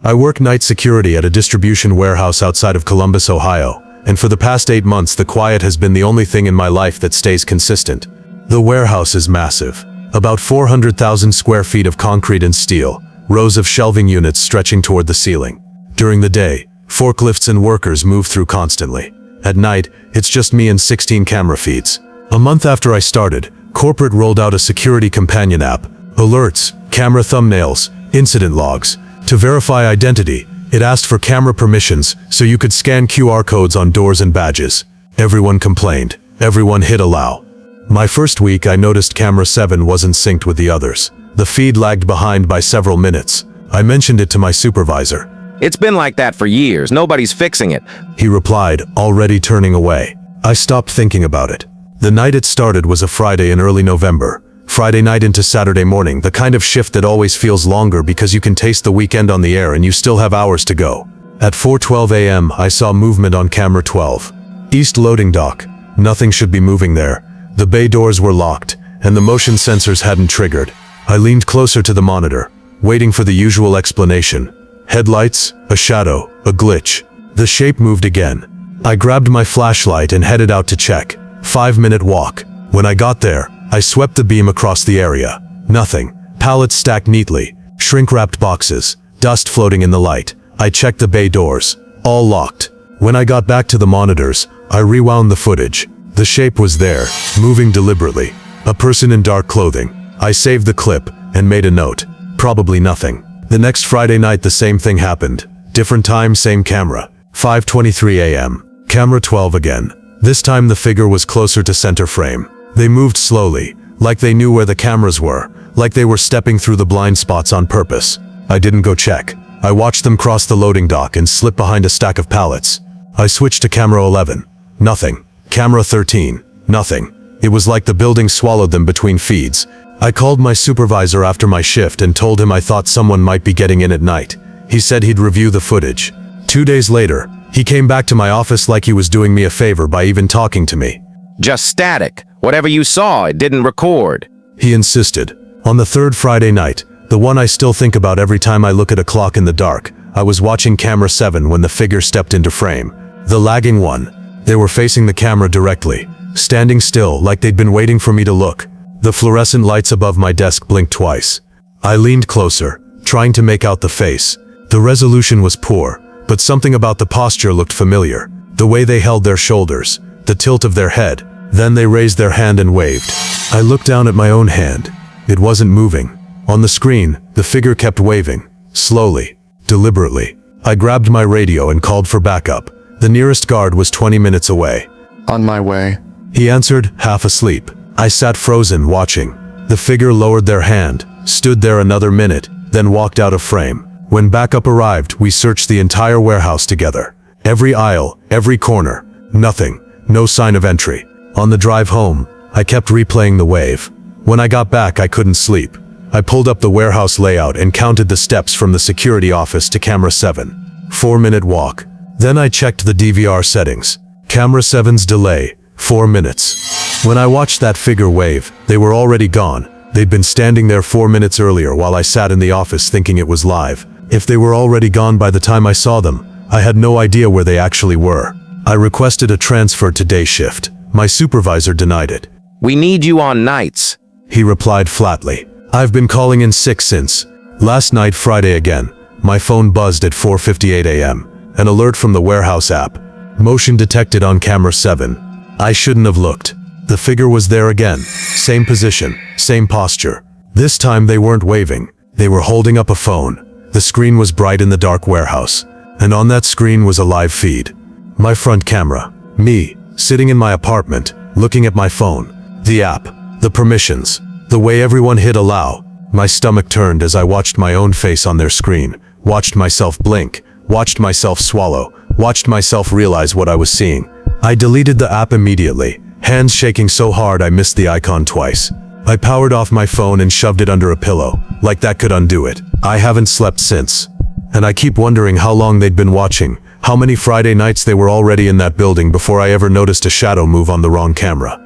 I work night security at a distribution warehouse outside of Columbus, Ohio, and for the past 8 months the quiet has been the only thing in my life that stays consistent. The warehouse is massive. About 400,000 square feet of concrete and steel, rows of shelving units stretching toward the ceiling. During the day, forklifts and workers move through constantly. At night, it's just me and 16 camera feeds. A month after I started, corporate rolled out a security companion app, alerts, camera thumbnails, incident logs. To verify identity, it asked for camera permissions so you could scan QR codes on doors and badges. Everyone complained. Everyone hit allow. My first week I noticed camera 7 wasn't synced with the others. The feed lagged behind by several minutes. I mentioned it to my supervisor. It's been like that for years. Nobody's fixing it. He replied, already turning away. I stopped thinking about it. The night it started was a Friday in early November. Friday night into Saturday morning, the kind of shift that always feels longer because you can taste the weekend on the air and you still have hours to go. At 4:12 a.m. I saw movement on camera 12. East loading dock. Nothing should be moving there. The bay doors were locked, and the motion sensors hadn't triggered. I leaned closer to the monitor, waiting for the usual explanation. Headlights, a shadow, a glitch. The shape moved again. I grabbed my flashlight and headed out to check. 5-minute walk. When I got there, I swept the beam across the area. Nothing. Pallets stacked neatly. Shrink-wrapped boxes. Dust floating in the light. I checked the bay doors. All locked. When I got back to the monitors, I rewound the footage. The shape was there, moving deliberately. A person in dark clothing. I saved the clip and made a note. Probably nothing. The next Friday night the same thing happened. Different time, same camera. 5:23 a.m. Camera 12 again. This time the figure was closer to center frame. They moved slowly, like they knew where the cameras were, like they were stepping through the blind spots on purpose. I didn't go check. I watched them cross the loading dock and slip behind a stack of pallets. I switched to camera 11. Nothing. Camera 13. Nothing. It was like the building swallowed them between feeds. I called my supervisor after my shift and told him I thought someone might be getting in at night. He said he'd review the footage. 2 days later, he came back to my office like he was doing me a favor by even talking to me. Just static. Whatever you saw, it didn't record. He insisted. On the third Friday night, the one I still think about every time I look at a clock in the dark, I was watching camera 7 when the figure stepped into frame. The lagging one. They were facing the camera directly, standing still like they'd been waiting for me to look. The fluorescent lights above my desk blinked twice. I leaned closer, trying to make out the face. The resolution was poor, but something about the posture looked familiar. The way they held their shoulders, the tilt of their head. Then they raised their hand and waved. I looked down at my own hand. It wasn't moving. On the screen, the figure kept waving, slowly, deliberately. I grabbed my radio and called for backup. The nearest guard was 20 minutes away. On my way. He answered, half asleep. I sat frozen, watching. The figure lowered their hand, stood there another minute, then walked out of frame. When backup arrived, we searched the entire warehouse together. Every aisle, every corner. Nothing. No sign of entry. On the drive home, I kept replaying the wave. When I got back, I couldn't sleep. I pulled up the warehouse layout and counted the steps from the security office to camera 7. 4-minute walk. Then I checked the DVR settings. Camera 7's delay, 4 minutes. When I watched that figure wave, they were already gone. They'd been standing there 4 minutes earlier while I sat in the office thinking it was live. If they were already gone by the time I saw them, I had no idea where they actually were. I requested a transfer to day shift. My supervisor denied it. We need you on nights. He replied flatly. I've been calling in sick since. Last night, Friday again, my phone buzzed at 4:58 a.m. An alert from the warehouse app. Motion detected on camera 7. I shouldn't have looked. The figure was there again. Same position, same posture. This time they weren't waving. They were holding up a phone. The screen was bright in the dark warehouse. And on that screen was a live feed. My front camera. Me, sitting in my apartment, looking at my phone. The app. The permissions. The way everyone hit allow. My stomach turned as I watched my own face on their screen. Watched myself blink. Watched myself swallow. Watched myself realize what I was seeing. I deleted the app immediately, hands shaking so hard I missed the icon twice. I powered off my phone and shoved it under a pillow, like that could undo it. I haven't slept since. And I keep wondering how long they'd been watching, how many Friday nights they were already in that building before I ever noticed a shadow move on the wrong camera.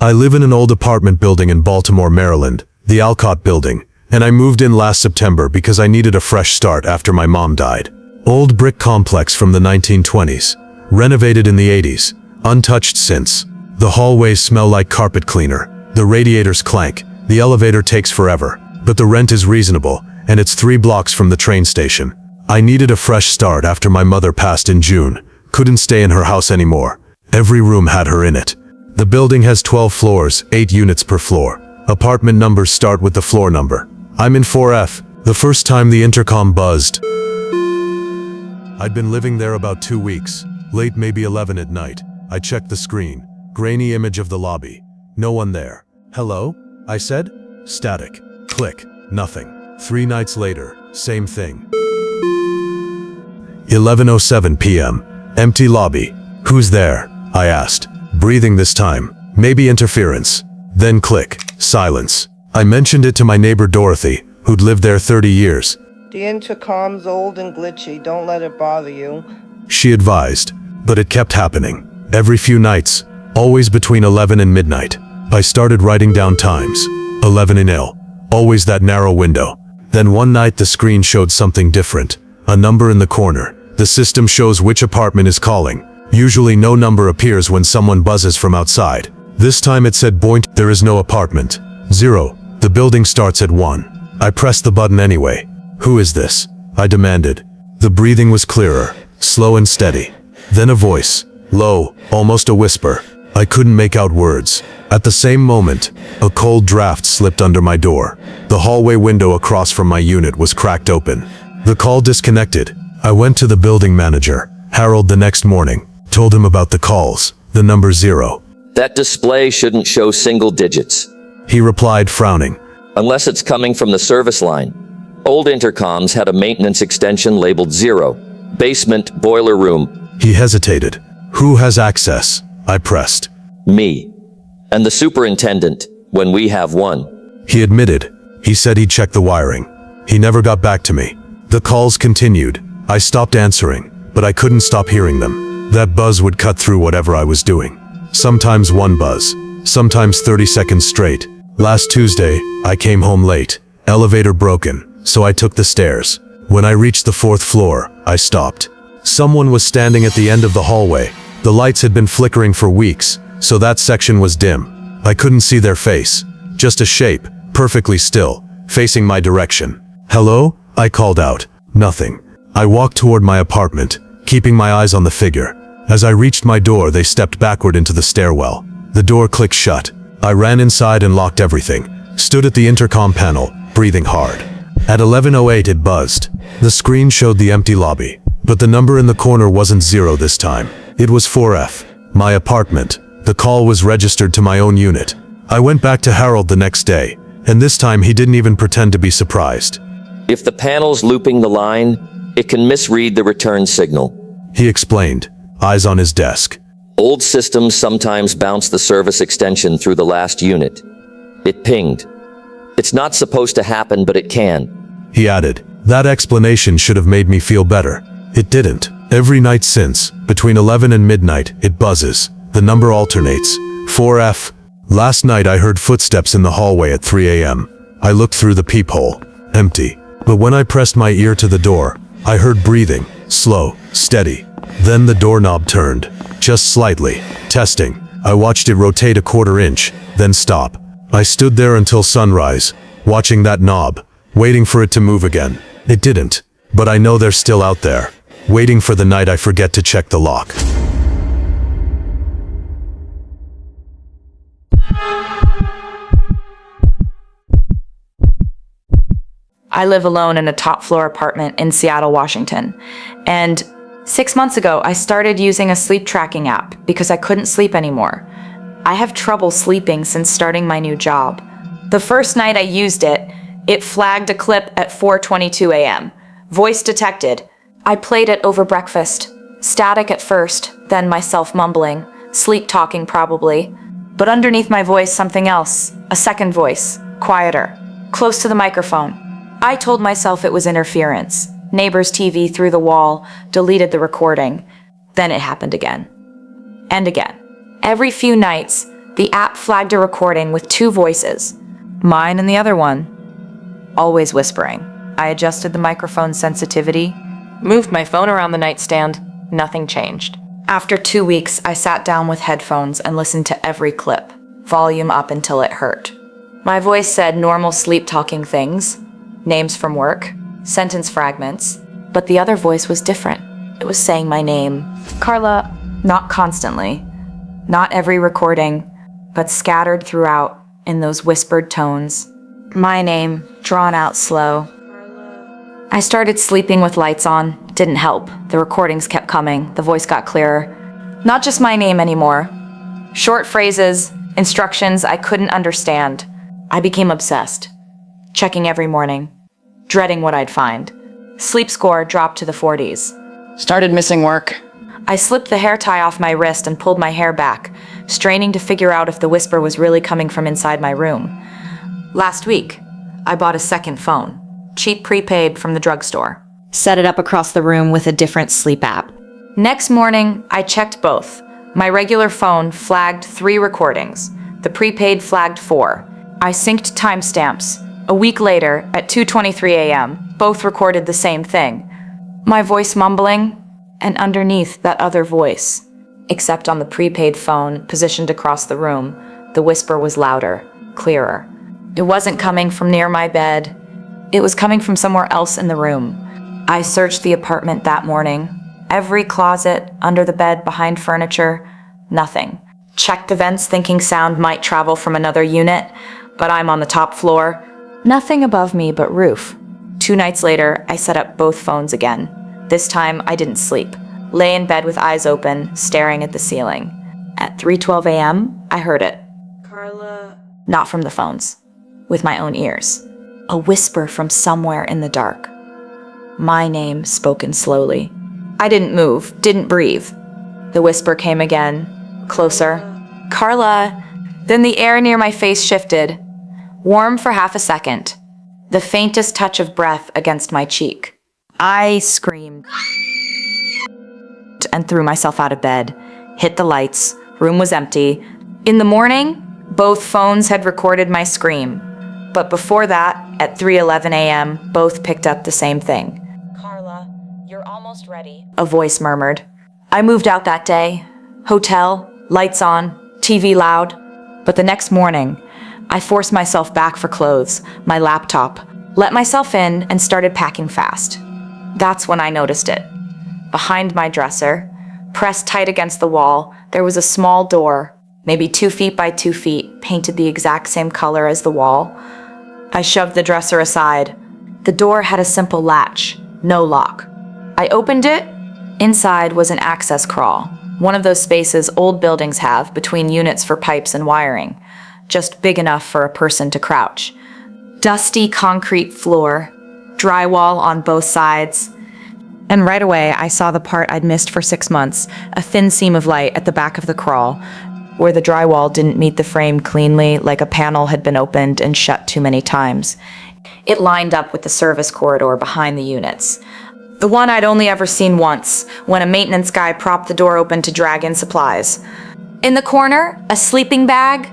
I live in an old apartment building in Baltimore, Maryland, the Alcott building, and I moved in last September because I needed a fresh start after my mom died. Old brick complex from the 1920s, renovated in the 80s, untouched since. The hallways smell like carpet cleaner, the radiators clank, the elevator takes forever, but the rent is reasonable, and it's 3 blocks from the train station. I needed a fresh start after my mother passed in June, couldn't stay in her house anymore. Every room had her in it. The building has 12 floors, 8 units per floor. Apartment numbers start with the floor number. I'm in 4F. The first time the intercom buzzed. I'd been living there about 2 weeks, late maybe 11 at night. I checked the screen. Grainy image of the lobby. No one there. Hello? I said. Static. Click. Nothing. 3 nights later, same thing. 11:07 p.m. Empty lobby. Who's there? I asked. Breathing this time. Maybe interference. Then click. Silence. I mentioned it to my neighbor Dorothy, who'd lived there 30 years. The intercom's old and glitchy, don't let it bother you. She advised, but it kept happening. Every few nights, always between 11 and midnight. I started writing down times. 11 and ill. Always that narrow window. Then one night the screen showed something different. A number in the corner. The system shows which apartment is calling. Usually no number appears when someone buzzes from outside. This time it said boink, there is no apartment. 0. The building starts at 1. I pressed the button anyway. Who is this? I demanded. The breathing was clearer, slow and steady. Then a voice, low, almost a whisper. I couldn't make out words. At the same moment, a cold draft slipped under my door. The hallway window across from my unit was cracked open. The call disconnected. I went to the building manager, Harold, the next morning. Told him about the calls, the number 0. That display shouldn't show single digits. He replied, frowning. Unless it's coming from the service line. Old intercoms had a maintenance extension labeled 0. Basement, boiler room. He hesitated. Who has access? I pressed. Me. And the superintendent, when we have one. He admitted. He said he'd check the wiring. He never got back to me. The calls continued. I stopped answering, but I couldn't stop hearing them. That buzz would cut through whatever I was doing. Sometimes one buzz, sometimes 30 seconds straight. Last Tuesday, I came home late. Elevator broken, so I took the stairs. When I reached the 4th floor, I stopped. Someone was standing at the end of the hallway. The lights had been flickering for weeks, so that section was dim. I couldn't see their face, just a shape, perfectly still, facing my direction. Hello? I called out. Nothing. I walked toward my apartment, keeping my eyes on the figure. As I reached my door, they stepped backward into the stairwell. The door clicked shut. I ran inside and locked everything. Stood at the intercom panel, breathing hard. At 11:08 it buzzed. The screen showed the empty lobby, but the number in the corner wasn't 0 this time. It was 4F, my apartment. The call was registered to my own unit. I went back to Harold the next day, and this time he didn't even pretend to be surprised. If the panel's looping the line, it can misread the return signal. He explained, eyes on his desk. Old systems sometimes bounce the service extension through the last unit. It pinged. It's not supposed to happen, but it can. He added, that explanation should have made me feel better. It didn't. Every night since, between 11 and midnight, it buzzes. The number alternates. 4F. Last night I heard footsteps in the hallway at 3 a.m. I looked through the peephole. Empty. But when I pressed my ear to the door, I heard breathing. Slow. Steady. Then the doorknob turned. Just slightly. Testing. I watched it rotate a quarter inch, then stop. I stood there until sunrise, watching that knob, waiting for it to move again. It didn't. But I know they're still out there, waiting for the night I forget to check the lock. I live alone in a top-floor apartment in Seattle, Washington. And 6 months ago, I started using a sleep tracking app because I couldn't sleep anymore. I have trouble sleeping since starting my new job. The first night I used it, it flagged a clip at 4:22 a.m. Voice detected. I played it over breakfast. Static at first, then myself mumbling, sleep talking probably. But underneath my voice, something else, a second voice, quieter, close to the microphone. I told myself it was interference. Neighbor's TV through the wall, deleted the recording. Then it happened again. And again. Every few nights, The app flagged a recording with two voices, mine and the other one, always whispering. I adjusted the microphone sensitivity, moved my phone around the nightstand. Nothing changed. After 2 weeks, I sat down with headphones and listened to every clip, volume up until it hurt. My voice said normal sleep-talking things, names from work, sentence fragments, but the other voice was different. It was saying my name. Carla, not constantly, not every recording, but scattered throughout in those whispered tones. My name, drawn out slow. I started sleeping with lights on. Didn't help. The recordings kept coming. The voice got clearer. Not just my name anymore. Short phrases, instructions I couldn't understand. I became obsessed. Checking every morning. Dreading what I'd find. Sleep score dropped to the 40s. Started missing work. I slipped the hair tie off my wrist and pulled my hair back, straining to figure out if the whisper was really coming from inside my room. Last week, I bought a second phone. Cheap prepaid from the drugstore. Set it up across the room with a different sleep app. Next morning, I checked both. My regular phone flagged 3 recordings. The prepaid flagged 4. I synced timestamps. A week later, at 2:23 a.m., both recorded the same thing. My voice mumbling, and underneath that other voice. Except on the prepaid phone, positioned across the room, the whisper was louder, clearer. It wasn't coming from near my bed. It was coming from somewhere else in the room. I searched the apartment that morning. Every closet, under the bed, behind furniture, nothing. Checked the vents thinking sound might travel from another unit, but I'm on the top floor. Nothing above me but roof. 2 nights later, I set up both phones again. This time, I didn't sleep. Lay in bed with eyes open, staring at the ceiling. At 3:12 a.m., I heard it. Carla. Not from the phones. With my own ears. A whisper from somewhere in the dark. My name spoken slowly. I didn't move, didn't breathe. The whisper came again, closer. Carla! Then the air near my face shifted. Warm for half a second. The faintest touch of breath against my cheek. I screamed and threw myself out of bed. Hit the lights. Room was empty. In the morning, both phones had recorded my scream. But before that, at 3:11 a.m., both picked up the same thing. Carla, you're almost ready, a voice murmured. I moved out that day. Hotel, lights on, TV loud. But the next morning, I forced myself back for clothes, my laptop, let myself in, and started packing fast. That's when I noticed it. Behind my dresser, pressed tight against the wall, there was a small door, maybe 2 feet by 2 feet, painted the exact same color as the wall. I shoved the dresser aside. The door had a simple latch, no lock. I opened it. Inside was an access crawl, one of those spaces old buildings have between units for pipes and wiring, just big enough for a person to crouch. Dusty concrete floor, drywall on both sides. And right away, I saw the part I'd missed for 6 months, a thin seam of light at the back of the crawl, where the drywall didn't meet the frame cleanly, like a panel had been opened and shut too many times. It lined up with the service corridor behind the units. The one I'd only ever seen once, when a maintenance guy propped the door open to drag in supplies. In the corner, a sleeping bag,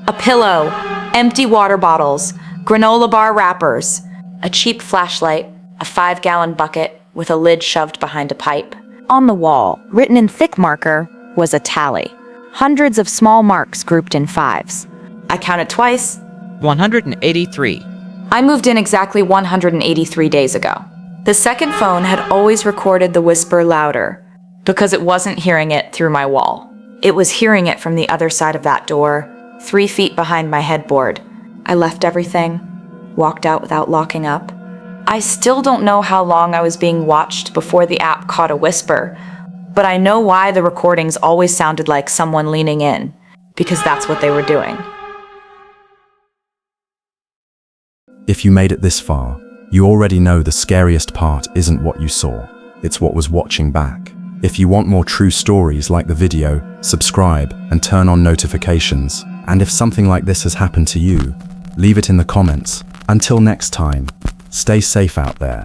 a pillow, empty water bottles, granola bar wrappers, a cheap flashlight, a 5-gallon bucket with a lid shoved behind a pipe. On the wall, written in thick marker, was a tally. Hundreds of small marks grouped in 5s. I counted twice. 183. I moved in exactly 183 days ago. The second phone had always recorded the whisper louder, because it wasn't hearing it through my wall. It was hearing it from the other side of that door, 3 feet behind my headboard. I left everything, walked out without locking up. I still don't know how long I was being watched before the app caught a whisper, but I know why the recordings always sounded like someone leaning in, because that's what they were doing. If you made it this far, you already know the scariest part isn't what you saw, it's what was watching back. If you want more true stories, like the video, subscribe and turn on notifications. And if something like this has happened to you, leave it in the comments. Until next time, stay safe out there.